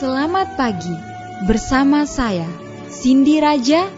Selamat pagi, bersama saya, Cindy Raja.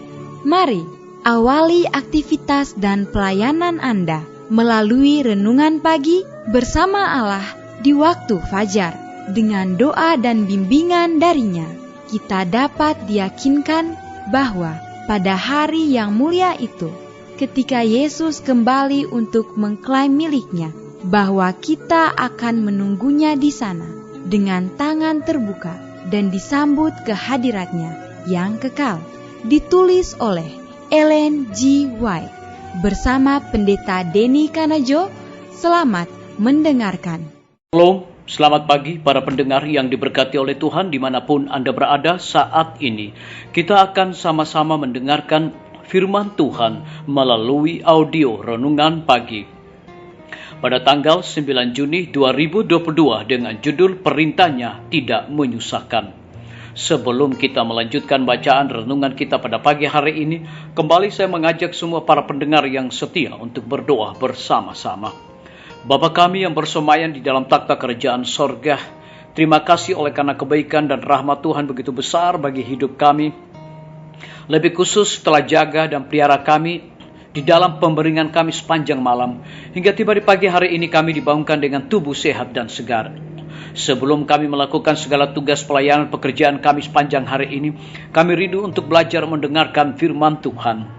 Mari awali aktivitas dan pelayanan Anda melalui renungan pagi bersama Allah di waktu fajar. Dengan doa dan bimbingan darinya, kita dapat diyakinkan bahwa pada hari yang mulia itu, ketika Yesus kembali untuk mengklaim miliknya, bahwa kita akan menunggunya di sana dengan tangan terbuka dan disambut ke hadiratnya yang kekal. Ditulis oleh Ellen G. White bersama Pendeta Denny Kanajo. Selamat mendengarkan. Shalom, selamat pagi para pendengar yang diberkati oleh Tuhan dimanapun Anda berada saat ini. Kita akan sama-sama mendengarkan firman Tuhan melalui audio renungan pagi pada tanggal 9 Juni 2022 dengan judul Perintahnya Tidak Menyusahkan. Sebelum kita melanjutkan bacaan renungan kita pada pagi hari ini, kembali saya mengajak semua para pendengar yang setia untuk berdoa bersama-sama. Bapa kami yang bersemayam di dalam takhta kerajaan sorga, terima kasih oleh karena kebaikan dan rahmat Tuhan begitu besar bagi hidup kami. Lebih khusus telah jaga dan pelihara kami di dalam pemberingan kami sepanjang malam, hingga tiba di pagi hari ini kami dibangunkan dengan tubuh sehat dan segar. Sebelum kami melakukan segala tugas pelayanan pekerjaan kami sepanjang hari ini, kami rindu untuk belajar mendengarkan firman Tuhan.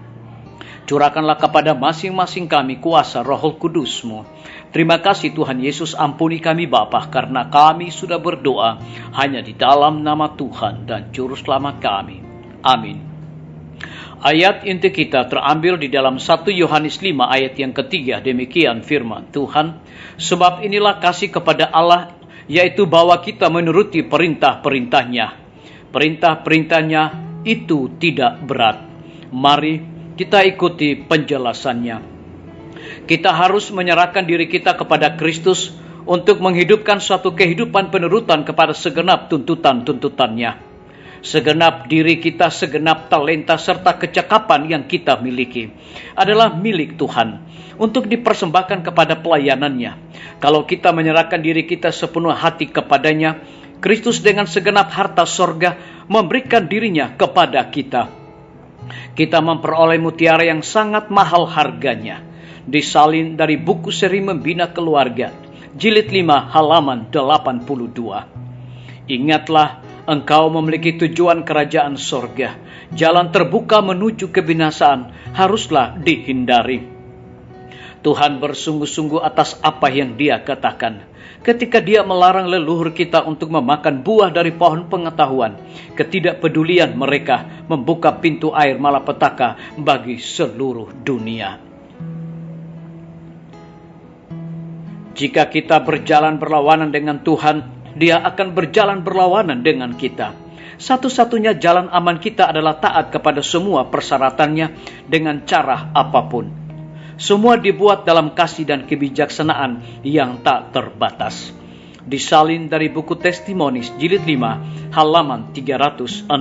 Curahkanlah kepada masing-masing kami kuasa Roh Kudus-Mu. Terima kasih Tuhan Yesus, ampuni kami Bapa, karena kami sudah berdoa hanya di dalam nama Tuhan dan Juru Selamat kami. Amin. Ayat inti kita terambil di dalam 1 Yohanes 5 ayat yang ketiga. Demikian firman Tuhan. Sebab inilah kasih kepada Allah, yaitu bahwa kita menuruti perintah-perintahnya. Perintah-perintahnya itu tidak berat. Mari kita ikuti penjelasannya. Kita harus menyerahkan diri kita kepada Kristus untuk menghidupkan suatu kehidupan penurutan kepada segenap tuntutan-tuntutannya. Segenap diri kita, segenap talenta serta kecakapan yang kita miliki adalah milik Tuhan untuk dipersembahkan kepada pelayanannya. Kalau kita menyerahkan diri kita sepenuh hati kepadanya, Kristus dengan segenap harta sorga memberikan dirinya kepada kita. Kita memperoleh mutiara yang sangat mahal harganya. Disalin dari buku seri Membina Keluarga, jilid 5 halaman 82. Ingatlah, engkau memiliki tujuan kerajaan sorga. Jalan terbuka menuju kebinasaan haruslah dihindari. Tuhan bersungguh-sungguh atas apa yang Dia katakan ketika Dia melarang leluhur kita untuk memakan buah dari pohon pengetahuan. Ketidakpedulian mereka membuka pintu air malapetaka bagi seluruh dunia. Jika kita berjalan berlawanan dengan Tuhan, Dia akan berjalan berlawanan dengan kita. Satu-satunya jalan aman kita adalah taat kepada semua persyaratannya dengan cara apapun. Semua dibuat dalam kasih dan kebijaksanaan yang tak terbatas. Disalin dari buku Testimonies jilid 5 halaman 365.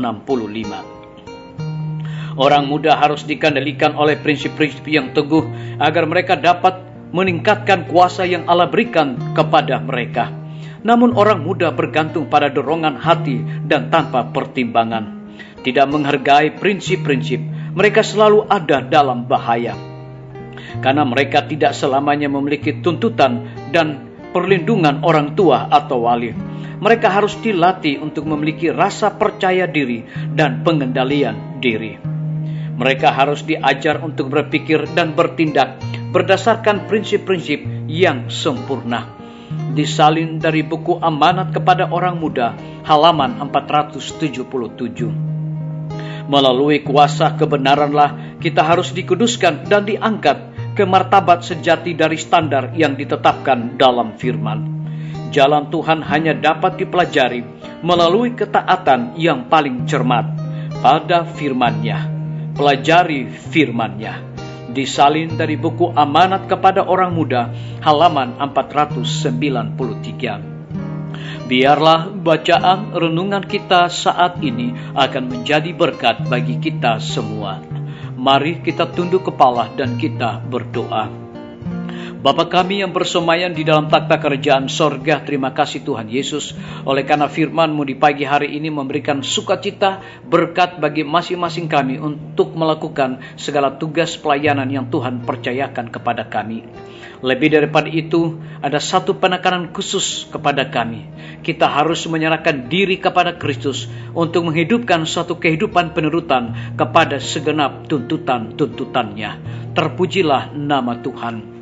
Orang muda harus dikendalikan oleh prinsip-prinsip yang teguh agar mereka dapat meningkatkan kuasa yang Allah berikan kepada mereka. Namun orang muda bergantung pada dorongan hati dan tanpa pertimbangan. Tidak menghargai prinsip-prinsip, mereka selalu ada dalam bahaya. Karena mereka tidak selamanya memiliki tuntutan dan perlindungan orang tua atau wali. Mereka harus dilatih untuk memiliki rasa percaya diri dan pengendalian diri. Mereka harus diajar untuk berpikir dan bertindak berdasarkan prinsip-prinsip yang sempurna. Disalin dari buku Amanat kepada Orang Muda halaman 477. Melalui kuasa kebenaranlah kita harus dikuduskan dan diangkat ke martabat sejati dari standar yang ditetapkan dalam firman. Jalan Tuhan hanya dapat dipelajari melalui ketaatan yang paling cermat pada firman-Nya. Pelajari firman-Nya. Disalin dari buku Amanat kepada Orang Muda halaman 493. Biarlah bacaan renungan kita saat ini akan menjadi berkat bagi kita semua. Mari kita tunduk kepala dan kita berdoa. Bapa kami yang bersemayam di dalam takhta kerajaan sorga, terima kasih Tuhan Yesus, oleh karena firman-Mu di pagi hari ini memberikan sukacita, berkat bagi masing-masing kami untuk melakukan segala tugas pelayanan yang Tuhan percayakan kepada kami. Lebih daripada itu, ada satu penekanan khusus kepada kami. Kita harus menyerahkan diri kepada Kristus untuk menghidupkan suatu kehidupan penurutan kepada segenap tuntutan-tuntutannya. Terpujilah nama Tuhan.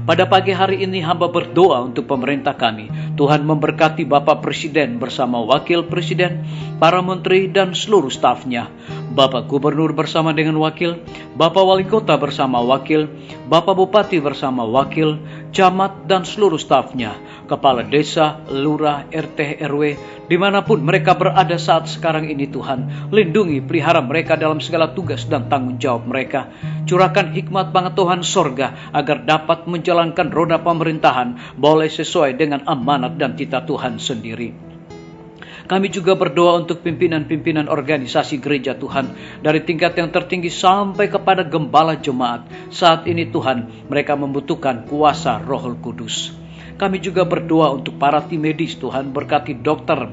Pada pagi hari ini hamba berdoa untuk pemerintah kami. Tuhan memberkati Bapak Presiden bersama Wakil Presiden, para menteri dan seluruh stafnya. Bapak Gubernur bersama dengan wakil, Bapak Wali Kota bersama wakil, Bapak Bupati bersama wakil, camat dan seluruh stafnya, kepala desa, lurah, RT, RW, dimanapun mereka berada saat sekarang ini Tuhan. Lindungi, pelihara mereka dalam segala tugas dan tanggung jawab mereka. Curahkan hikmat pengetahuan sorga agar dapat menjalankan roda pemerintahan boleh sesuai dengan amanat dan titah Tuhan sendiri. Kami juga berdoa untuk pimpinan-pimpinan organisasi gereja Tuhan, dari tingkat yang tertinggi sampai kepada gembala jemaat. Saat ini Tuhan, mereka membutuhkan kuasa Roh Kudus. Kami juga berdoa untuk para tim medis Tuhan, berkati dokter,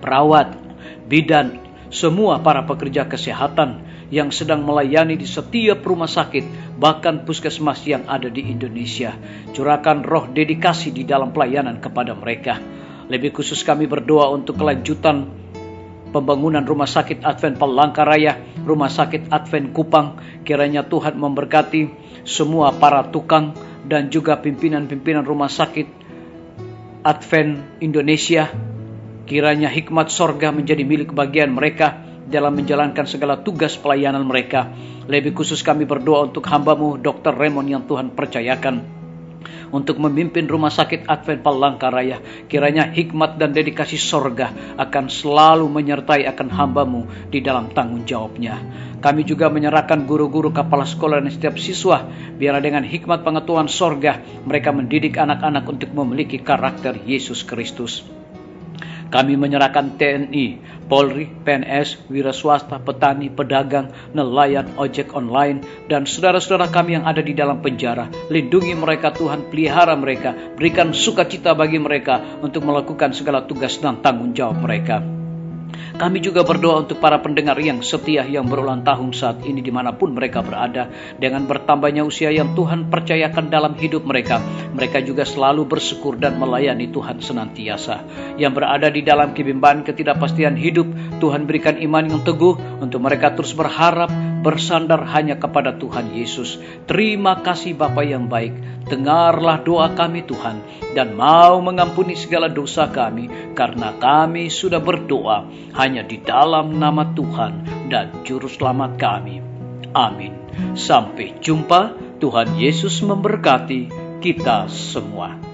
perawat, bidan, semua para pekerja kesehatan yang sedang melayani di setiap rumah sakit, bahkan puskesmas yang ada di Indonesia. Curahkan roh dedikasi di dalam pelayanan kepada mereka. Lebih khusus kami berdoa untuk kelanjutan pembangunan Rumah Sakit Advent Palangkaraya, Rumah Sakit Advent Kupang. Kiranya Tuhan memberkati semua para tukang dan juga pimpinan-pimpinan Rumah Sakit Advent Indonesia. Kiranya hikmat sorga menjadi milik bagian mereka dalam menjalankan segala tugas pelayanan mereka. Lebih khusus kami berdoa untuk hamba-Mu Dr. Raymond yang Tuhan percayakan untuk memimpin Rumah Sakit Advent Palangkaraya. Kiranya hikmat dan dedikasi sorga akan selalu menyertai akan hamba-Mu di dalam tanggung jawabnya. Kami juga menyerahkan guru-guru, kepala sekolah dan setiap siswa, biar dengan hikmat pengetahuan sorga mereka mendidik anak-anak untuk memiliki karakter Yesus Kristus. Kami menyerahkan TNI, Polri, PNS, wira swasta, petani, pedagang, nelayan, ojek online, dan saudara-saudara kami yang ada di dalam penjara. Lindungi mereka Tuhan, pelihara mereka, berikan sukacita bagi mereka untuk melakukan segala tugas dan tanggung jawab mereka. Kami juga berdoa untuk para pendengar yang setia yang berulang tahun saat ini dimanapun mereka berada. Dengan bertambahnya usia yang Tuhan percayakan dalam hidup mereka, mereka juga selalu bersyukur dan melayani Tuhan senantiasa. Yang berada di dalam kebimbangan ketidakpastian hidup, Tuhan berikan iman yang teguh untuk mereka terus berharap, bersandar hanya kepada Tuhan Yesus. Terima kasih Bapa yang baik. Dengarlah doa kami Tuhan, dan mau mengampuni segala dosa kami, karena kami sudah berdoa hanya di dalam nama Tuhan dan Juru Selamat kami. Amin. Sampai jumpa. Tuhan Yesus memberkati kita semua.